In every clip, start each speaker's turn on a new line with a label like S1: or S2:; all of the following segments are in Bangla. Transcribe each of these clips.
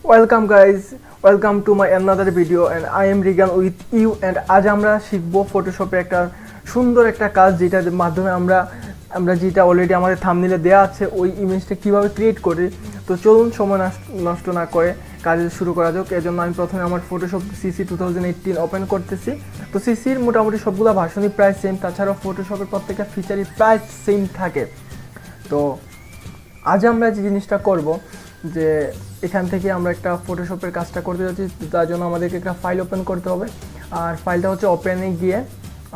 S1: Welcome guys, welcome to my another video and I am Regan with you and আজ আমরা শিখবো ফটোশপে একটা সুন্দর একটা কাজ যেটার মাধ্যমে আমরা যেটা অলরেডি আমাদের থাম্বনেলে দেয়া আছে ওই ইমেজটা কিভাবে ক্রিয়েট করি। তো চলুন সময় নষ্ট না করে কাজ শুরু করা যাক। এজন্য আমি প্রথমে আমার ফটোশপ সিসি 2018 ওপেন করতেছি। তো সিসির মোটামুটি সবগুলো ভার্সনই প্রায় সেম, তাছাড়াও ফটোশপের প্রত্যেকটা ফিচারই প্রায় সেম থাকে। তো আজ আমরা যে জিনিসটা করব যে এখান থেকে আমরা একটা ফটোশপের কাজটা করতে যাচ্ছি, তার জন্য আমাদেরকে একটা ফাইল ওপেন করতে হবে। আর ফাইলটা হচ্ছে ওপেনে গিয়ে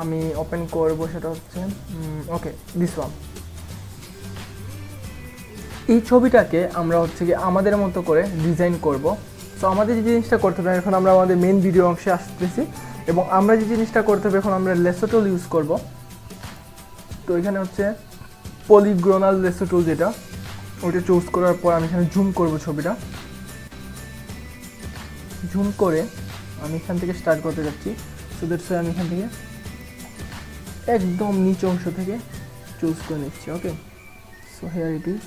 S1: আমি ওপেন করব, সেটা হচ্ছে ওকে দিস ওয়ান। এই ছবিটাকে আমরা হচ্ছে কি আমাদের মতো করে ডিজাইন করব। সো আমাদের যে জিনিসটা করতে হবে, এখন আমরা আমাদের মেন ভিডিও অংশে আসতেছি এবং আমরা যে জিনিসটা করতে হবে এখন আমরা লেসো টুল ইউজ করব। তো এখানে হচ্ছে পলিগোনাল লেসো টুল, যেটা ওইটা চুজ করার পর আমি এখানে জুম করব ছবিটা। জুম করে আমি এখান থেকে স্টার্ট করতে যাচ্ছি। সো দ্যাটস আমি এখান থেকে একদম নিচে অংশ থেকে চুজ করে নিচ্ছি। ওকে, সো হিয়ার ইট ইজ।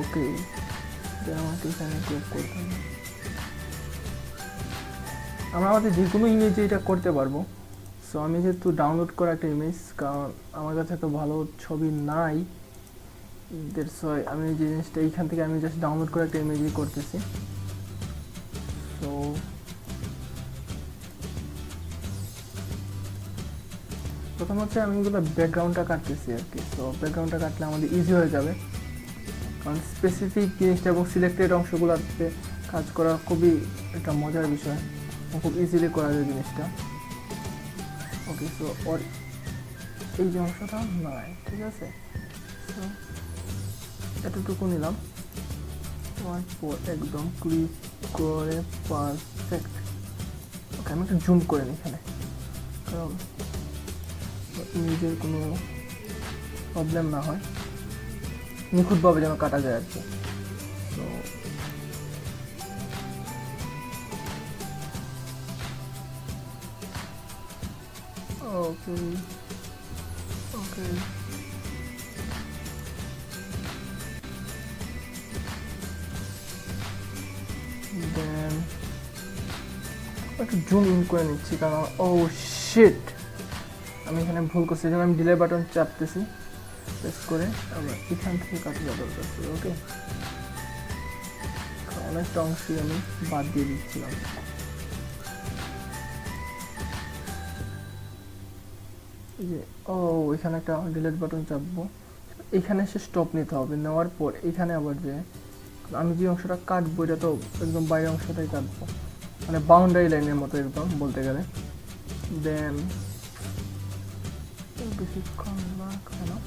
S1: ওকে, আমাকে এখানে ক্লিক করতে হবে। আমরা আমাদের যে কোনো ইমেজে এটা করতে পারবো। সো আমি যেহেতু ডাউনলোড করা একটা ইমেজ, কারণ আমার কাছে এত ভালো ছবি নাই, দ্যাটস ওয়াই আমি যে জিনিসটা এইখান থেকে আমি জাস্ট ডাউনলোড করে একটা ইমেজই করতেছি। সো প্রথম হচ্ছে আমি এগুলো ব্যাকগ্রাউন্ডটা কাটতেছি আর কি। সো ব্যাকগ্রাউন্ডটা কাটলে আমাদের ইজি হয়ে যাবে, কারণ স্পেসিফিক জিনিসটা এবং সিলেক্টেড অংশগুলোতে কাজ করা খুবই একটা মজার বিষয়, খুব ইজিলি করা যায় জিনিসটা। ওকে, সো ওর এই যে অংশটা নাই, ঠিক আছে। সো এতটুকু নিলাম, তারপর একদম ক্লিক করে পারফেক্ট। ওকে, আমি একটু জুম করে নিই এখানে, কারণ নিজের কোনো প্রবলেম না হয়, নিখুঁতভাবে যেন কাটা যায় আর কি। তো ওকে ওকে দেন একটু জুম ইন করে নিচ্ছি, কারণ ও শিট আমি এখানে ভুল করছি, যেন আমি ডিলে বাটন চাপতেছি, প্রেস করে আবার এখান থেকে কাটা দরকার করছি। ওকে, অনেকটা অংশই আমি বাদ দিয়ে দিচ্ছিলাম। যে এখানে একটা ডিলিট বাটন চাপবো, এখানে এসে স্টপ নিতে হবে। নেওয়ার পর এখানে আবার যে আমি যে অংশটা কাটবো এটা তো একদম বাইরের অংশটাই কাটবো, মানে বাউন্ডারি লাইনের মতো একদম বলতে গেলে। দেন বেশিক্ষণ লাগবে না।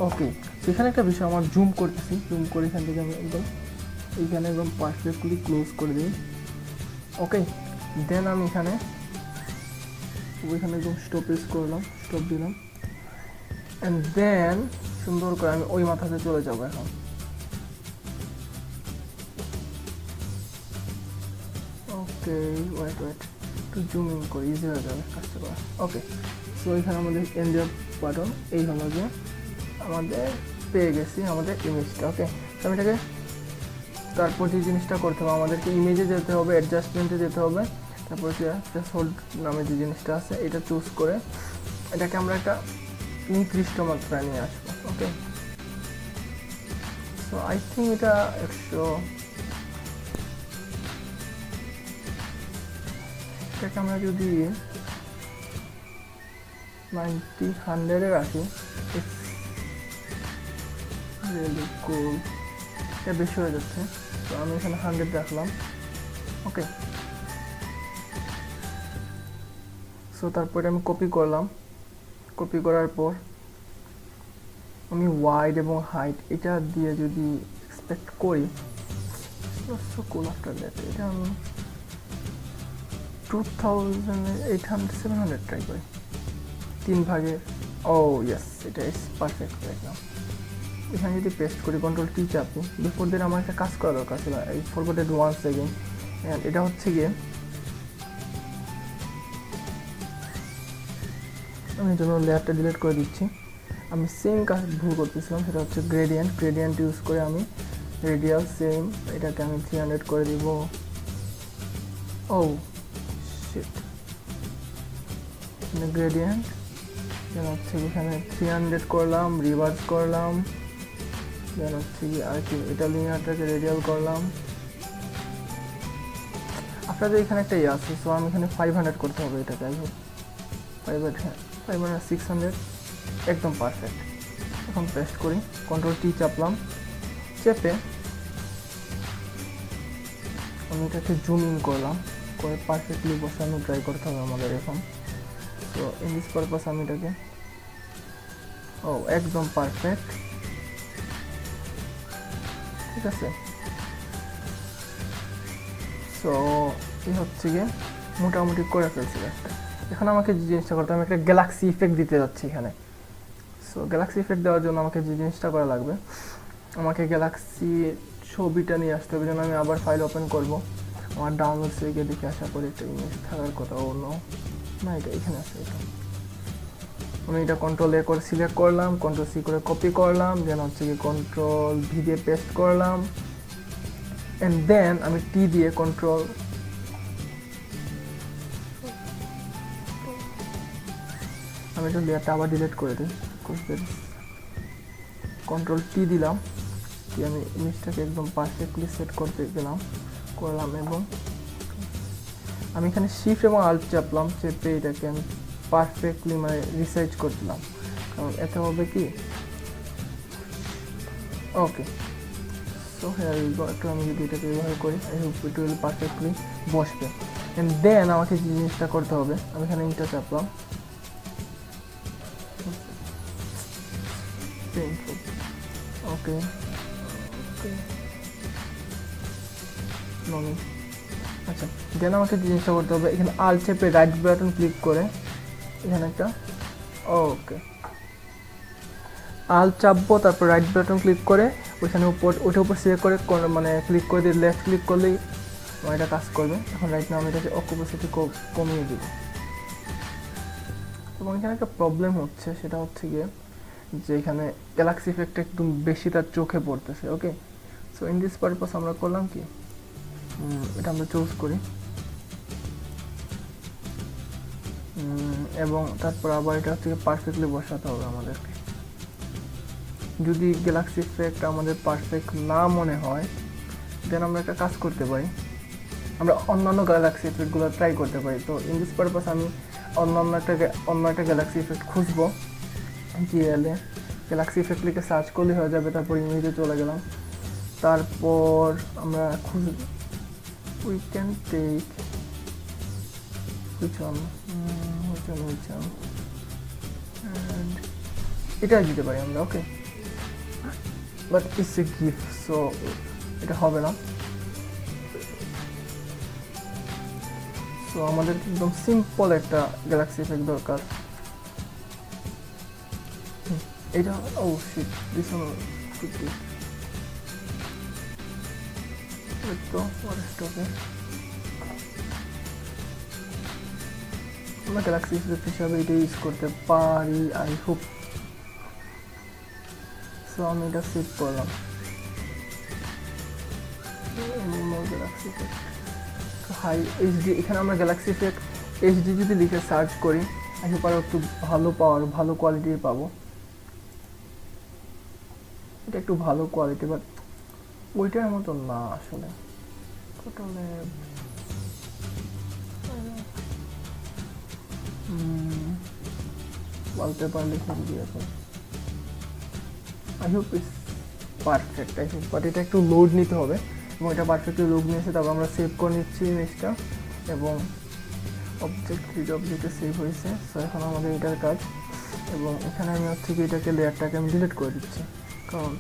S1: ওকে, সেখানে একটা বিষয় আমার জুম করতেছি, জুম করে এখান থেকে আমি একদম এইখানে একদম পারফেক্টলি ক্লোজ করে দিই। ওকে, দেন আমি এখানে একদম স্টপেজ করলাম, স্টপ দিলাম, অ্যান্ড দেন সুন্দর করে আমি ওই মাথাতে চলে যাবো এখন। ওকে, ওয়েট একটু জুম ইন করে ইজি হয়ে যাবে কাজটা করা। ওকে, সো এখানে আমাদের এন্ড বাটন এই হলো যে আমাদের পেয়ে গেছি আমাদের ইমেজটা। ওকে, তো আমি এটাকে তারপর যে জিনিসটা করতে হবে, আমাদেরকে ইমেজে যেতে হবে, অ্যাডজাস্টমেন্টে যেতে হবে, তারপর হোল্ড নামে যে জিনিসটা আছে এটা চুজ করে এটাকে আমরা একটা নির্দিষ্ট মাত্রায় নিয়ে আসবো। ওকে, সো আই থিঙ্ক এটা 100, এটাকে আমরা যদি 90-100 রাখি, রিয়েলি কুল। এটা বেশি হয়ে যাচ্ছে, তো আমি এখানে 100 রাখলাম। ওকে, সো তারপরে আমি কপি করলাম। কপি করার পর আমি ওয়াইড এবং হাইট এটা দিয়ে যদি এক্সপেক্ট করি, সো কুল আফটার দ্যাট এটা আমি 2800-700 ট্রাই করি, 3 ভাগে। ইয়েস, এটা ইজ পারফেক্ট একদম। এখানে যদি পেস্ট করি, কন্ট্রোল টি চাপি, বিফোর দেন আমার একটা কাজ করা দরকার ছিল, এই ফরগটেড ওয়ান সেকেন্ড। অ্যান্ড এটা হচ্ছে গিয়ে আমি জন্য লেয়ারটা ডিলিট করে দিচ্ছি। আমি সেম কাজ ভুল করতেছিলাম, সেটা হচ্ছে গ্রেডিয়েন্ট ইউজ করে আমি রেডিয়াল সেম এটাকে আমি 300 করে দিব। ও শিট, গ্রেডিয়েন্ট দেন হচ্ছে এখানে 300 করলাম, রিভার্স করলাম, দেন হচ্ছে কি আর কি এটা লিনিয়ারটাকে রেডিয়াল করলাম। আপনাদের এখানে একটা ইয়ে আছে, সো আমি এখানে 500 করতে হবে এটাকে। আই হোপ 500, হ্যাঁ 500 600 একদম পারফেক্ট। এখন পেস্ট করি, কন্ট্রোল টি চাপলাম, চেপে আমি এটাকে জুম ইন করলাম, করে পারফেক্টলি বসানো ট্রাই করতে হবে আমাদের এখন। তো ইন দিস পারপাস আমি এটাকে একদম পারফেক্ট, ঠিক আছে। সো এই হচ্ছে গিয়ে মোটামুটি করে ফেলছি একটা। এখন আমাকে যে জিনিসটা করতে আমি একটা গ্যালাক্সি ইফেক্ট দিতে যাচ্ছি এখানে। সো গ্যালাক্সি ইফেক্ট দেওয়ার জন্য আমাকে যে জিনিসটা করা লাগবে, আমাকে গ্যালাক্সি ছবিটা নিয়ে আসতে হবে। যেন আমি আবার ফাইল ওপেন করব, আমার ডাউনলোড থেকে দেখে আশা করি একটা ইমেজ থাকার কথা। ও নো, না এটা এখানে আছে। এটা আমি এটা কন্ট্রোল এ করে সিলেক্ট করলাম, কন্ট্রোল সি করে কপি করলাম, দেন হচ্ছে কি কন্ট্রোল ভি দিয়ে পেস্ট করলাম, অ্যান্ড দেন আমি টি দিয়ে কন্ট্রোল আমি এটা লেয়ারটা আবার ডিলিট করে দিই। কন্ট্রোল টি দিলাম, কি আমি ইমেজটাকে একদম পারফেক্টলি সেট করতে করলাম এবং আমি এখানে শিফট এবং আল্ট চাপলাম, চেপে এটাকে আমি পারফেক্টলি মানে রিসাইজ করছিলাম। কারণ এতে হবে কি, ওকে সো হ্যাঁ একটু আমি যদি এটাকে ব্যবহার করি I hope it will perfectly বসবে। অ্যান্ড দেন আমাকে যে জিনিসটা করতে হবে, আমি এখানে ইন্টার চাপলাম, ওকে আচ্ছা। দেন আমাকে জিনিসটা করতে হবে, এখানে আল চেপে রাইট বাটন ক্লিক করে এখানে একটা ওকে আল চাপবো, তারপর রাইট বাটন ক্লিক করে ওইখানে ওটার উপর সিলেক্ট করে মানে ক্লিক করে দিয়ে লেফট ক্লিক করলেই এটা কাজ করবে। এখন রাইট নাও আমি এটাকে অকুপেসিটি কমিয়ে দিব। এবং এখানে একটা প্রবলেম হচ্ছে, সেটা হচ্ছে গিয়ে যে এখানে গ্যালাক্সি ইফেক্টটা একটু বেশি তার চোখে পড়তেছে। Okay so in this purpose আমরা করলাম কি, এটা আমরা চুজ করি এবং তারপর আবার এটা হচ্ছে পারফেক্টলি বসাতে হবে আমাদেরকে। যদি গ্যালাক্সি ইফেক্ট আমাদের পারফেক্ট না মনে হয়, দেন আমরা একটা কাজ করতে পারি, আমরা অন্যান্য গ্যালাক্সি ইফেক্টগুলো ট্রাই করতে পারি। তো ইন দিস পারপাস আমি অন্য একটা গ্যালাক্সি ইফেক্ট খুঁজবো, জিএলে গ্যালাক্সি ইফেক্ট লিখে সার্চ করলে হয়ে যাবে। তারপর ইমেজে চলে গেলাম, তারপর আমরা খুঁজব we can take which one and এটা দিতে পারি আমরা। Okay but it's a gift, so এটা হবে না। সো আমাদের একদম সিম্পল একটা গ্যালাক্সি ইফেক্ট দরকার। এটা ও shit, this one could be তো ওকে। আমরা গ্যালাক্সি ইফেক্ট হিসাবে এটা ইউজ করতে পারি আই হোপ। সো আমি এটা সেভ করলাম, গ্যালাক্সি ইফেক্ট হাই এইচডি। এখানে আমরা গ্যালাক্সি ইফেক্ট এইচডি যদি লিখে সার্চ করি আই হোপ আরও একটু ভালো কোয়ালিটির পাবো। এটা একটু ভালো কোয়ালিটি, বাট ওইটার মতো না আসলে। টোটালে ওয়ালপেপার লিখে দিই এখন। I hope it's perfect, I hope. But এটা একটু লোড নিতে হবে এবং এটা পারফেক্টলি লোড নিয়েছে। তারপর আমরা সেভ করে নিচ্ছি ইমেজটা এবং অবজেক্টে সেভ হয়েছে। সো এখন আমাদের এটার কাজ, এবং এখানে আমি হচ্ছে কি এটাকে লেয়ারটাকে আমি ডিলিট করে দিচ্ছি, কারণ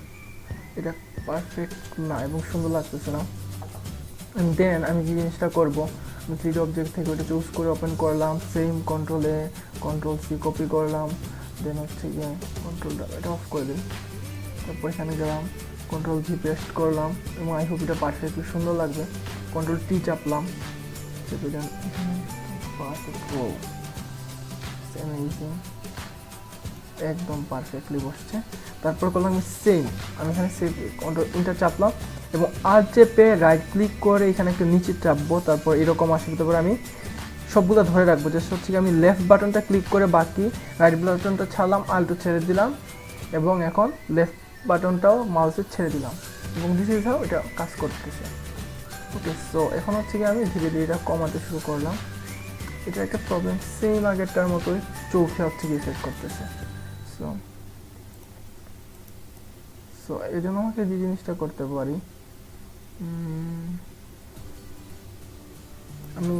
S1: এটা পারফেক্ট না এবং সুন্দর লাগতেছে না। অ্যান্ড দেন আমি যে জিনিসটা করবো, আমি 3D অবজেক্ট থেকে ওটা চুজ করে ওপেন করলাম, সেম কন্ট্রোলে কন্ট্রোল সি কপি করলাম, দেন হচ্ছে গিয়ে কন্ট্রোলটা এটা অফ করে দিই। তারপর এখানে গেলাম, কন্ট্রোল ভি পেস্ট করলাম এবং আই হোপ এটা পারফেক্টলি সুন্দর লাগবে। কন্ট্রোল টি চাপলাম, চেপে দেন এখানে পারফেক্ট। ও অ্যামেজিং। একদম পারফেক্টলি বসছে। তারপর করলাম সেম, আমি এখানে সেভ ইন্টার চাপলাম এবং আর চেপে রাইট ক্লিক করে এখানে একটু নিচে চাপবো, তারপর এরকম আসবে। তারপর আমি সবগুলো ধরে রাখবো, জাস্ট হচ্ছে আমি লেফট বাটনটা ক্লিক করে বাকি রাইট বাটনটা ছাড়লাম, আলটো ছেড়ে দিলাম এবং এখন লেফট বাটনটাও মাউসে ছেড়ে দিলাম এবং দিস ইজ হাউ এটা কাজ করতেছে। ওকে, সো এখন হচ্ছে কি আমি ধীরে ধীরে এটা কমাতে শুরু করলাম। এটা একটা প্রবলেম, সেম আগেরটার মতোই চোখে হচ্ছে কি ইফেক্ট করতেছে। সো সো এই জন্য আমাকে যে জিনিসটা করতে পারি, আমি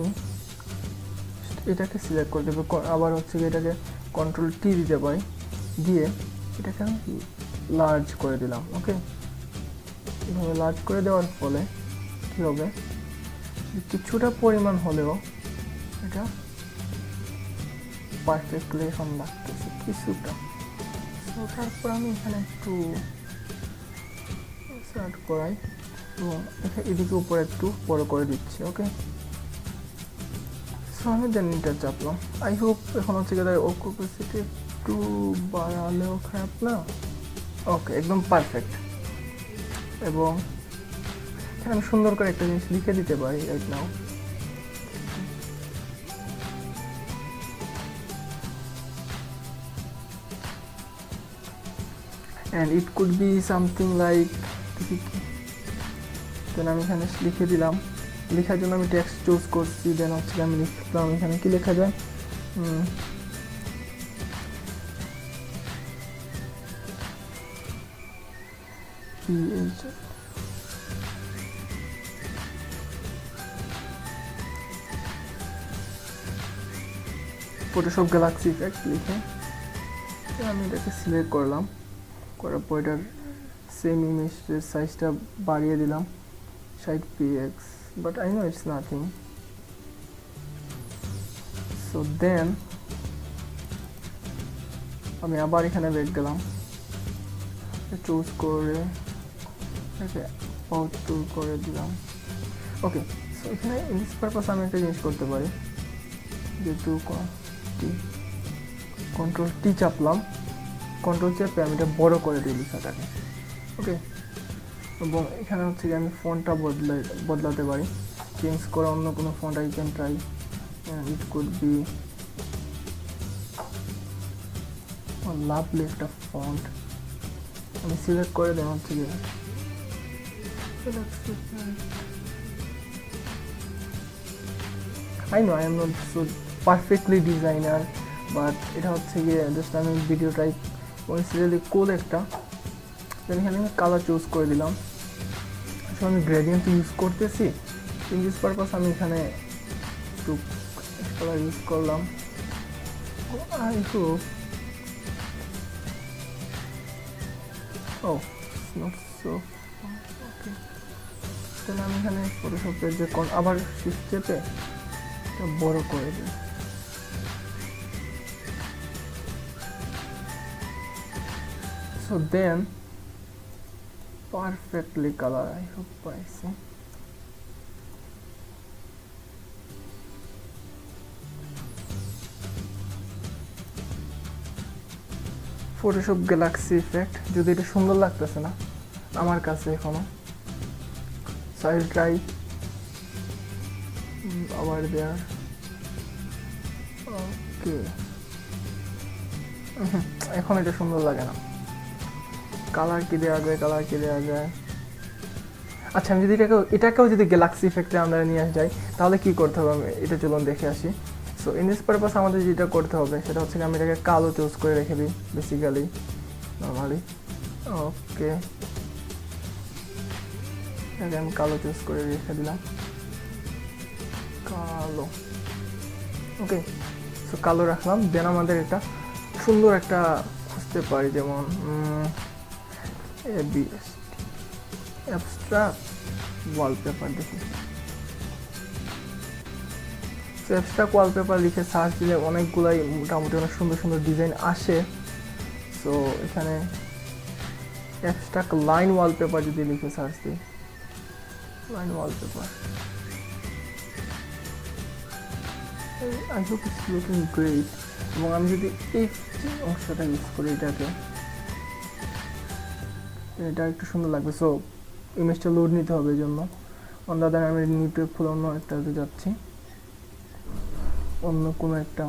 S1: এটাকে সিলেক্ট করে দেবো, আবার হচ্ছে কি এটাকে কন্ট্রোল টি দিতে পারি, দিয়ে এটাকে আমি লার্জ করে দিলাম। ওকে, এভাবে লার্জ করে দেওয়ার ফলে কী হবে, কিছুটা পরিমাণ হলেও এটা পারফেক্টলি এখন লাগতেছে কিছুটা। তো তারপর আমি এখানে একটু স্টার্ট করাই এবং এদিকে উপরে একটু বড় করে দিচ্ছি। ওকে, সো আমি দেন ইন্টার চাপলাম। আই হোপ এখন হচ্ছে কি ওকুপাসিটি একটু বাড়ালেও খারাপ না। ওকে, একদম পারফেক্ট। এবং এখানে আমি সুন্দর করে একটা জিনিস লিখে দিতে পারি right now. and it could be something like, দেন আমি এখানে লিখে দিলাম। লেখার জন্য আমি টেক্সট চুজ করছি, দেন হচ্ছে আমি লিখলাম এখানে কি লেখা যায়, ফটোশপ গ্যালাক্সি ইফেক্ট লিখে আমি এটাকে সিলেক্ট করলাম, করার পর এটার সেম ইমেজের সাইজটা বাড়িয়ে দিলাম 60px, but I know it's nothing. So then আমি আবার এখানে ব্যাক গেলাম, চুজ করে এটাকে আউট টুল করে দিলাম। ওকে, সো এখানে ইংলিশ পারপাস আমি একটা জিনিস করতে পারি, যেহেতু কন্ট্রোল টি চাপলাম, কন্ট্রোল চেপে আমি এটা বড় করে দিই লেখাটাকে। ওকে, এবং এখানে হচ্ছে কি আমি ফন্টটা বদলাতে পারি, চেঞ্জ করা অন্য কোনো font I can try, it could be lovely একটা ফন্ট আমি সিলেক্ট করে দেওয়া হচ্ছে কি I know I am not so perfectly designer, but এটা হচ্ছে গিয়ে জাস্ট আমি ভিডিওটাই রিয়েলি কুল একটা। দেন এখানে আমি কালার চুজ করে দিলাম, আসলে আমি গ্রেডিয়েন্ট ইউজ করতেছি, ইংলিশ পারপাস আমি এখানে একটু কালার ইউজ করলাম। I hope not so okay. Then আমি এখানে ফটোশপের যে আবার শিফট চেপে বড় করে দিই। So then perfectly color, I hope I see. Photoshop Galaxy effect, যদি এটা সুন্দর লাগতেছে না আমার কাছে এখনো, সো আই উইল ট্রাই আবার দেয়ার। ওকে, এখন এটা সুন্দর লাগে না, কালার কি দেওয়া যায়, কালার কি দেওয়া যায়। আচ্ছা, আমি যদি এটাকেও যদি গ্যালাক্সি ইফেক্টে আমরা নিয়ে যাই তাহলে কি করতে হবে, আমি এটা চলুন দেখে আসি। সো ইন দিস পারপাস আমাদের যেটা করতে হবে সেটা হচ্ছে আমি এটাকে কালো চুজ করে রেখে দিই বেসিক্যালি নর্মালি। ওকে, এটাকে আমি কালো চুজ করে রেখে দিলাম, কালো। ওকে, সো কালো রাখলাম। দেন আমাদের এটা সুন্দর একটা খুঁজতে পারি, যেমন অ্যাবস্ট্রাক্ট ওয়ালপেপার দেখি। সো অ্যাবস্ট্রাক্ট ওয়ালপেপার লিখে সার্চ দিলে অনেকগুলাই মোটামুটি অনেক সুন্দর সুন্দর ডিজাইন আসে। সো এখানে অ্যাবস্ট্রাক্ট লাইন ওয়ালপেপার যদি লিখে সার্চ দিই, line wallpaper I hope it's looking great. এবং আমি যদি এই অংশটা ইউজ করি এটাকে, এটা একটু সুন্দর লাগবে। সো ইমেজটা লোড নিতে হবে, এই জন্য অন্যদের আমি নিউটে খুলে অন্য একটাতে যাচ্ছি, অন্য কোনো একটা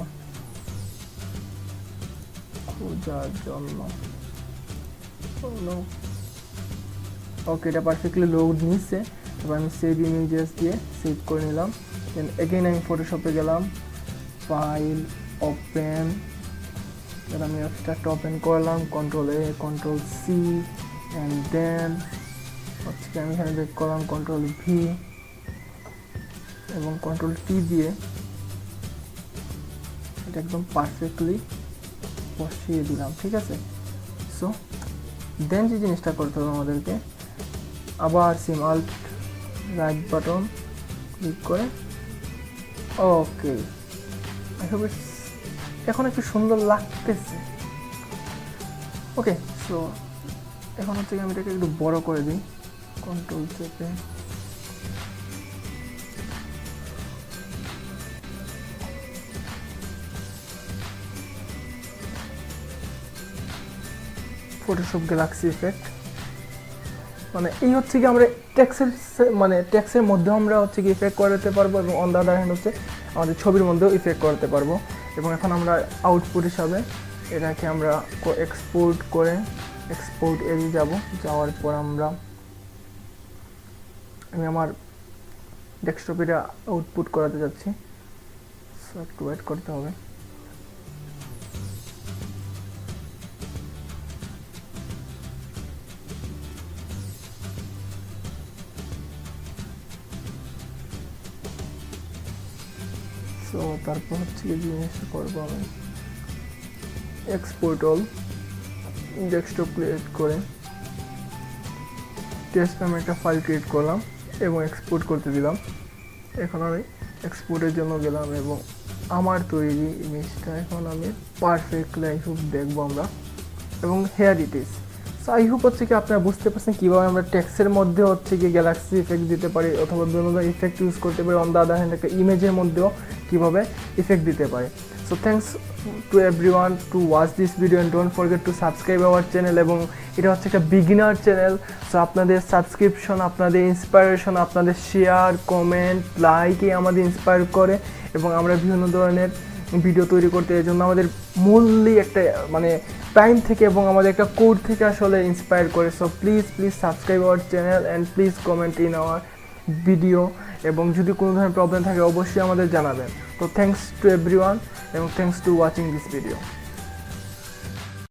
S1: খোঁজার জন্য। ওকে, এটা পারফেক্টলি লোড নিচ্ছে। এবার আমি সেভ ইমেজেস দিয়ে সেভ করে নিলাম। দেন এগেইন আমি ফটোশপে গেলাম, ফাইল, ওপেন। এবার আমি অ্যাবস্ট্রাক্ট ওপেন করলাম, control A, control C, and then হচ্ছে আমি এখানে বেক করলাম কন্ট্রোল ভি এবং কন্ট্রোল টি দিয়ে এটা একদম পারফেক্টলি বসিয়ে দিলাম। ঠিক আছে, সো দেন যে জিনিসটা করতে হবে আমাদেরকে, আবার সিম আল্ট রাইট বাটন ক্লিক করে ওকে। এখন একটু সুন্দর লাগতেছে। ওকে, সো এখন হচ্ছে আমি এটাকে একটু বড় করে দিই, কন্ট্রোল চেপে। ফটোশপ গ্যালাক্সি ইফেক্ট, মানে এই হচ্ছে কি আমরা টেক্সের মধ্যেও আমরা হচ্ছে কি ইফেক্ট করাতে পারবো, এবং অন দ্য আদার হ্যান্ড হচ্ছে আমাদের ছবির মধ্যেও ইফেক্ট করাতে পারবো। এবং এখন আমরা আউটপুট হিসাবে এটাকে আমরা এক্সপোর্ট করে এক্সপোর্ট এরিয়া যাওয়ার পর আমি আমার ডেস্কটপে এটা আউটপুট করাতে যাচ্ছি। সো একটু ওয়েট করতে হবে। সো তারপর হচ্ছে কি জিনিসটা করবো, আমি এক্সপোর্ট অল ডেস্কটপ ক্রিয়েট করে টেস্ট নামে একটা ফাইল ক্রিয়েট করলাম এবং এক্সপোর্ট করতে দিলাম। এখন আমি এক্সপোর্টের জন্য গেলাম এবং আমার তৈরি ইমেজটা এখন আমি পারফেক্টলি আই হোপ দেখবো আমরা। এবং here it is. So I hope হচ্ছে কি আপনারা বুঝতে পারছেন কীভাবে আমরা টেক্সটের মধ্যে হচ্ছে কি গ্যালাক্সি ইফেক্ট দিতে পারি, অথবা বিভিন্ন ইফেক্ট ইউজ করতে পারি। অন দ্য আদার হ্যান্ড একটা ইমেজের মধ্যেও কীভাবে ইফেক্ট দিতে পারি। So thanks to everyone to watch this video and don't forget to subscribe our channel. এবং এটা হচ্ছে একটা বিগিনার চ্যানেল। সো আপনাদের সাবস্ক্রিপশন, আপনাদের ইন্সপায়ারেশন, আপনাদের শেয়ার, কমেন্ট, লাইকই আমাদের ইন্সপায়ার করে এবং আমরা বিভিন্ন ধরনের ভিডিও তৈরি করতে। এই জন্য আমাদের মূল্যই একটা টাইম থেকে এবং আমাদের একটা কোড থেকে আসলে ইন্সপায়ার করে। So please subscribe our channel and please comment in our video. এবং যদি কোনো ধরনের প্রবলেম থাকে অবশ্যই আমাদের জানাবেন। তো থ্যাংকস টু এভরিওয়ান এবং thanks to watching this video.